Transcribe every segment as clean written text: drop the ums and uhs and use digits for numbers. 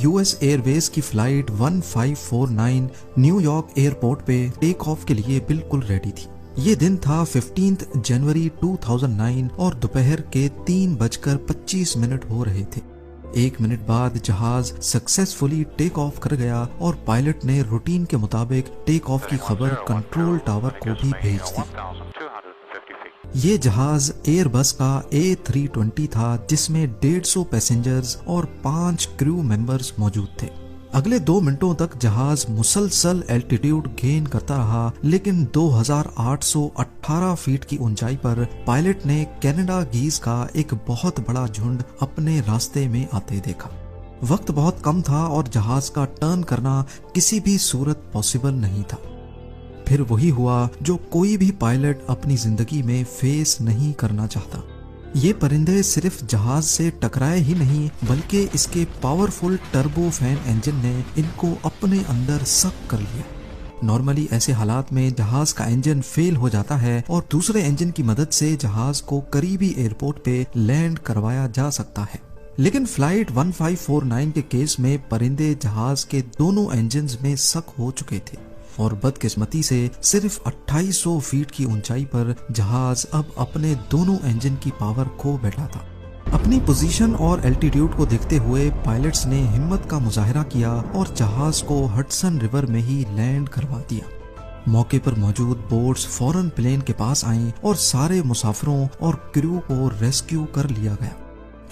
US Airways की flight 1549 New York airport पे take off के लिए बिल्कुल रेडी थी। ये दिन था 15 जनवरी 2009 और दोपहर के 3:25 हो रहे थे। 1 मिनट बाद जहाज सक्सेसफुली टेक ऑफ कर गया और पायलट ने रूटीन के मुताबिक टेक ऑफ की खबर कंट्रोल टावर को भी भेज दी। ये जहाज एयरबस का A320 था जिसमें 150 पैसेंजर्स और 5 क्रू मेंबर्स मौजूद थे। अगले 2 मिनटों तक जहाज मुसलसल एल्टीट्यूड गेन करता रहा, लेकिन 2818 फीट की ऊंचाई पर पायलट ने कनाडा गीज का एक बहुत बड़ा झुंड अपने रास्ते में आते देखा। वक्त बहुत कम था और जहाज का टर्न करना किसी भी सूरत पॉसिबल नहीं था। फिर वही हुआ जो कोई भी पायलट अपनी जिंदगी में फेस नहीं करना चाहता। ये परिंदे सिर्फ जहाज से टकराए ही नहीं, बल्कि इसके पावरफुल टर्बो फैन इंजन ने इनको अपने अंदर सक कर लिया। नॉर्मली ऐसे हालात में जहाज का इंजन फेल हो जाता है और दूसरे इंजन की मदद से जहाज को करीबी एयरपोर्ट पे लैंड करवाया जा सकता है, लेकिन फ्लाइट 1549 के केस में परिंदे जहाज के दोनों इंजन में सक हो चुके थे और बदकिस्मती से सिर्फ 2800 फीट की ऊंचाई पर जहाज अब अपने दोनों इंजन की पावर खो बैठा था। अपनी पोजीशन और एल्टीट्यूड को देखते हुए पायलट्स ने हिम्मत का मुजाहिरा किया और जहाज को हडसन रिवर में ही लैंड करवा दिया। मौके पर मौजूद बोट्स फौरन प्लेन के पास आईं और सारे मुसाफिरों और क्रू को रेस्क्यू कर लिया गया।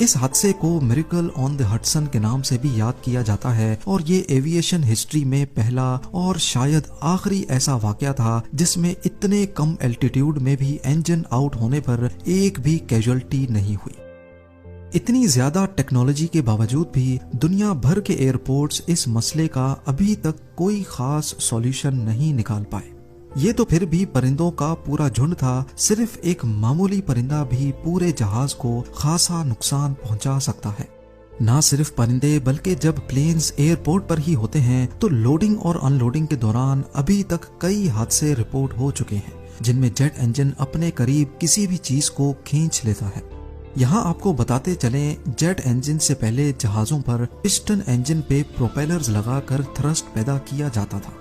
इस हादसे को मिरेकल ऑन द हडसन के नाम से भी याद किया जाता है और ये एविएशन हिस्ट्री में पहला और शायद आखिरी ऐसा वाकया था जिसमें इतने कम एल्टीट्यूड में भी इंजन आउट होने पर एक भी कैजुअल्टी नहीं हुई। इतनी ज्यादा टेक्नोलॉजी के बावजूद भी दुनिया भर के एयरपोर्ट्स इस मसले का अभी तक कोई खास सॉल्यूशन नहीं निकाल पाए। ये तो फिर भी परिंदों का पूरा झुंड था, सिर्फ एक मामूली परिंदा भी पूरे जहाज को खासा नुकसान पहुंचा सकता है। ना सिर्फ परिंदे बल्कि जब प्लेन्स एयरपोर्ट पर ही होते हैं तो लोडिंग और अनलोडिंग के दौरान अभी तक कई हादसे रिपोर्ट हो चुके हैं जिनमें जेट इंजन अपने करीब किसी भी चीज को खींच लेता है। यहाँ आपको बताते चलें, जेट इंजन से पहले जहाजों पर पिस्टन इंजन पे प्रोपेलर्स लगाकर थ्रस्ट पैदा किया जाता था।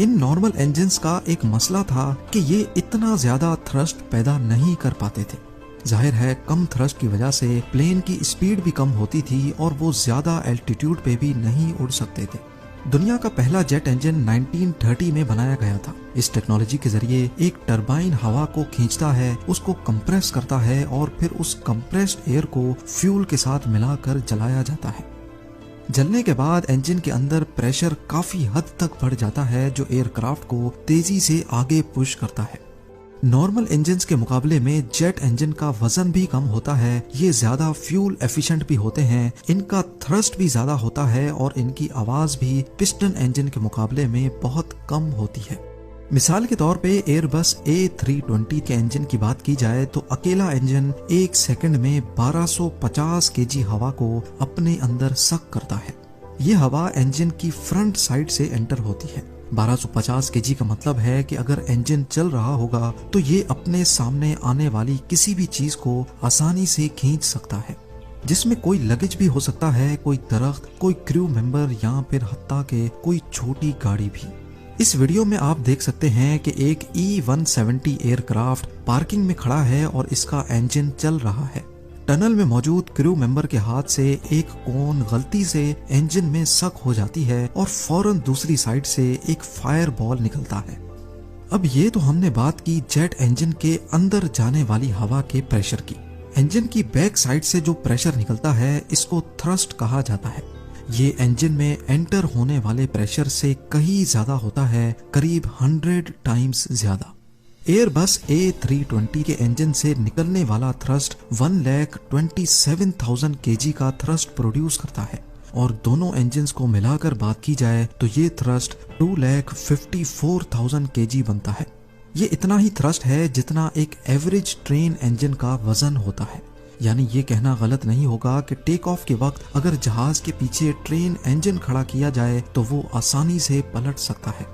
इन नॉर्मल इंजन्स का एक मसला था कि ये इतना ज्यादा थ्रस्ट पैदा नहीं कर पाते थे। जाहिर है कम थ्रस्ट की वजह से प्लेन की स्पीड भी कम होती थी और वो ज्यादा एल्टीट्यूड पे भी नहीं उड़ सकते थे। दुनिया का पहला जेट इंजन 1930 में बनाया गया था। इस टेक्नोलॉजी के जरिए एक टरबाइन हवा को खींचता है, उसको कंप्रेस करता है और फिर उस कंप्रेस्ड एयर को फ्यूल के साथ मिलाकर जलाया जाता है। जलने के बाद इंजन के अंदर प्रेशर काफी हद तक बढ़ जाता है जो एयरक्राफ्ट को तेजी से आगे पुश करता है। नॉर्मल इंजन्स के मुकाबले में जेट इंजन का वजन भी कम होता है, ये ज्यादा फ्यूल एफिशिएंट भी होते हैं, इनका थ्रस्ट भी ज्यादा होता है और इनकी आवाज भी पिस्टन इंजन के मुकाबले में बहुत कम होती है। मिसाल के तौर पे एयरबस A320 के इंजन की बात की जाए तो अकेला इंजन 1 सेकंड में 1250 केजी हवा को अपने अंदर सक करता है। ये हवा इंजन की फ्रंट साइड से एंटर होती है। 1250 केजी का मतलब है कि अगर इंजन चल रहा होगा तो ये अपने सामने आने वाली किसी भी चीज को आसानी से खींच सकता है, जिसमें कोई लगेज भी हो सकता है, कोई दरख्त, कोई क्रू मेंबर या फिर हत्ता के कोई छोटी गाड़ी भी। इस वीडियो में आप देख सकते हैं कि एक E-170 एयरक्राफ्ट पार्किंग में खड़ा है और इसका इंजन चल रहा है। टनल में मौजूद क्रू मेंबर के हाथ से एक कोन गलती से इंजन में सक हो जाती है और फौरन दूसरी साइड से एक फायर बॉल निकलता है। अब ये तो हमने बात की जेट इंजन के अंदर जाने वाली हवा के प्रेशर की। इंजन की बैक साइड से जो प्रेशर निकलता है इसको थ्रस्ट कहा जाता है। ये इंजन में एंटर होने वाले प्रेशर से कहीं ज्यादा होता है, करीब 100 टाइम्स ज्यादा। एयरबस A320 के इंजन से निकलने वाला थ्रस्ट 1,27,000 केजी का थ्रस्ट प्रोड्यूस करता है और दोनों इंजन्स को मिलाकर बात की जाए तो ये थ्रस्ट 2,54,000 केजी बनता है। ये इतना ही थ्रस्ट है जितना एक एवरेज ट्रेन इंजन का वजन होता है। यानी ये कहना गलत नहीं होगा कि टेक ऑफ के वक्त अगर जहाज के पीछे ट्रेन इंजन खड़ा किया जाए तो वो आसानी से पलट सकता है।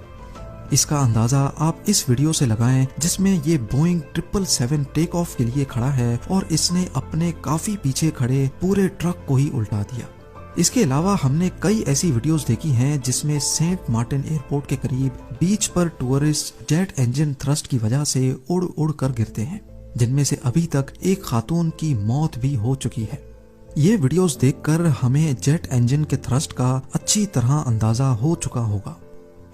इसका अंदाजा आप इस वीडियो से लगाएं जिसमें ये बोइंग 777 टेक ऑफ के लिए खड़ा है और इसने अपने काफी पीछे खड़े पूरे ट्रक को ही उल्टा दिया। इसके अलावा हमने कई ऐसी वीडियोस देखी हैं जिसमें सेंट मार्टिन एयरपोर्ट के करीब बीच पर टूरिस्ट जेट इंजन थ्रस्ट की वजह से उड़ उड़ कर गिरते हैं, जिनमें से अभी तक एक खातून की मौत भी हो चुकी है। ये वीडियोस देखकर हमें जेट इंजन के थ्रस्ट का अच्छी तरह अंदाजा हो चुका होगा।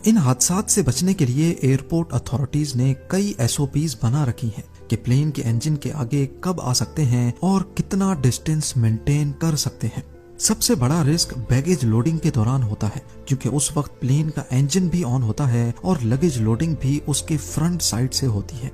इन हादसात से बचने के लिए एयरपोर्ट अथॉरिटीज ने कई SOPs बना रखी हैं कि प्लेन के इंजन के आगे कब आ सकते हैं और कितना डिस्टेंस मेंटेन कर सकते हैं। सबसे बड़ा रिस्क बैगेज लोडिंग के दौरान होता है, क्योंकि उस वक्त प्लेन का इंजन भी ऑन होता है और लगेज लोडिंग भी उसके फ्रंट साइड से होती है।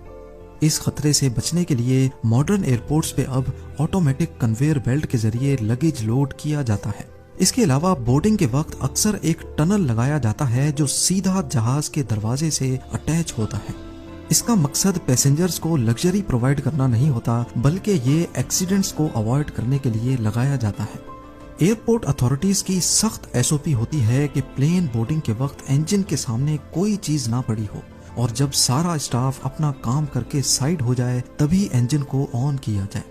इस खतरे से बचने के लिए मॉडर्न एयरपोर्ट्स पे अब ऑटोमेटिक कन्वेयर बेल्ट के जरिए लगेज लोड किया जाता है। इसके अलावा बोर्डिंग के वक्त अक्सर एक टनल लगाया जाता है जो सीधा जहाज के दरवाजे से अटैच होता है। इसका मकसद पैसेंजर्स को लग्जरी प्रोवाइड करना नहीं होता, बल्कि ये एक्सीडेंट्स को अवॉइड करने के लिए लगाया जाता है। एयरपोर्ट अथॉरिटीज की सख्त SOP होती है कि प्लेन बोर्डिंग के वक्त इंजन के सामने कोई चीज ना पड़ी हो और जब सारा स्टाफ अपना काम करके साइड हो जाए तभी इंजन को ऑन किया जाए।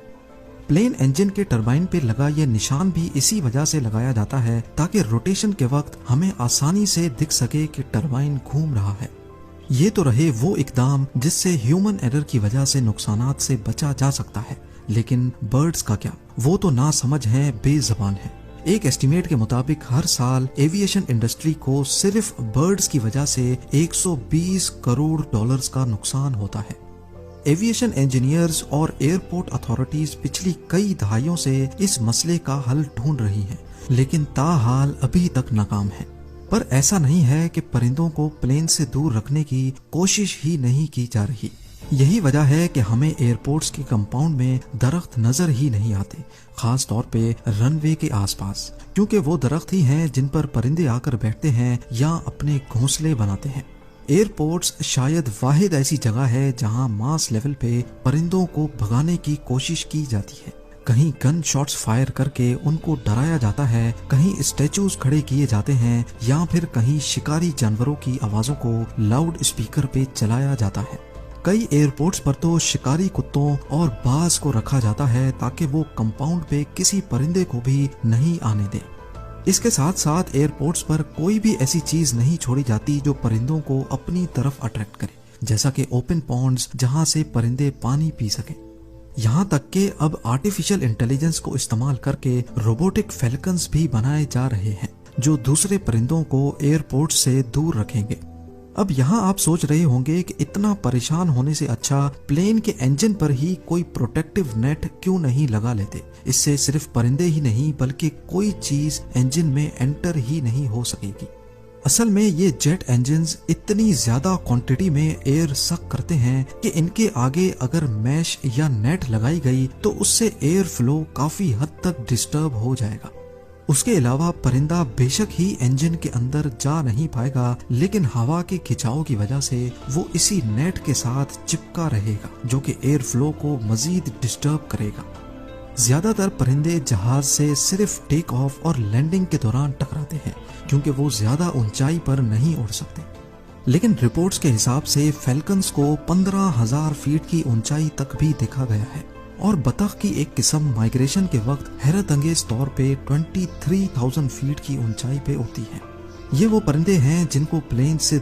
प्लेन इंजन के टरबाइन पे लगा ये निशान भी इसी वजह से लगाया जाता है ताकि रोटेशन के वक्त हमें आसानी से दिख सके कि टरबाइन घूम रहा है। ये तो रहे वो इकदाम जिससे ह्यूमन एरर की वजह से नुकसानात से बचा जा सकता है, लेकिन बर्ड्स का क्या? वो तो ना समझ है, बेजबान है। एक एस्टीमेट के मुताबिक हर साल एविएशन इंडस्ट्री को सिर्फ बर्ड्स की वजह से 120 करोड़ डॉलर्स का नुकसान होता है। एविएशन इंजीनियर्स और एयरपोर्ट अथॉरिटीज पिछली कई दहाइयों से इस मसले का हल ढूंढ रही हैं, लेकिन ताहाल अभी तक नाकाम है। पर ऐसा नहीं है कि परिंदों को प्लेन से दूर रखने की कोशिश ही नहीं की जा रही। यही वजह है कि हमें एयरपोर्ट्स के कंपाउंड में दरख्त नजर ही नहीं आते, खास तौर पे रनवे के आसपास, क्योंकि वो दरख्त ही हैं जिन पर परिंदे आकर बैठते हैं या अपने घोंसले बनाते हैं। एयरपोर्ट्स शायद वाहिद ऐसी जगह है जहां मास लेवल पे परिंदों को भगाने की कोशिश की जाती है। कहीं गन शॉट्स फायर करके उनको डराया जाता है, कहीं स्टैचूज खड़े किए जाते हैं या फिर कहीं शिकारी जानवरों की आवाजों को लाउड स्पीकर पे चलाया जाता है। कई एयरपोर्ट्स पर तो शिकारी कुत्तों और बाज को रखा जाता है ताकि वो कंपाउंड पे किसी परिंदे को भी नहीं आने दे। इसके साथ साथ एयरपोर्ट्स पर कोई भी ऐसी चीज नहीं छोड़ी जाती जो परिंदों को अपनी तरफ अट्रैक्ट करे, जैसा कि ओपन पॉन्ड्स जहां से परिंदे पानी पी सके। यहाँ तक कि अब आर्टिफिशियल इंटेलिजेंस को इस्तेमाल करके रोबोटिक फैल्कन्स भी बनाए जा रहे हैं जो दूसरे परिंदों को एयरपोर्ट से दूर रखेंगे। अब यहाँ आप सोच रहे होंगे कि इतना परेशान होने से अच्छा प्लेन के इंजन पर ही कोई प्रोटेक्टिव नेट क्यों नहीं लगा लेते। इससे सिर्फ परिंदे ही नहीं बल्कि कोई चीज इंजन में एंटर ही नहीं हो सकेगी। असल में ये जेट इंजन्स इतनी ज्यादा क्वांटिटी में एयर सक करते हैं कि इनके आगे अगर मैश या नेट लगाई गई तो उससे एयर फ्लो काफी हद तक डिस्टर्ब हो जाएगा। उसके अलावा परिंदा बेशक ही इंजन के अंदर जा नहीं पाएगा, लेकिन हवा के खिंचाव की वजह से वो इसी नेट के साथ चिपका रहेगा जो कि एयर फ्लो को मजीद डिस्टर्ब करेगा। ज्यादातर परिंदे जहाज से सिर्फ टेक ऑफ और लैंडिंग के दौरान टकराते हैं क्योंकि वो ज्यादा ऊंचाई पर नहीं उड़ सकते, लेकिन रिपोर्ट्स के हिसाब से फैल्कन्स को 15,000 फीट की ऊंचाई तक भी देखा गया है और बतख की एक किस्म माइग्रेशन के वक्त हैरत अंगेज तौर पे 23,000 फीट की ऊंचाई पे उड़ती है। ये वो परिंदे हैं जिनको प्लेन से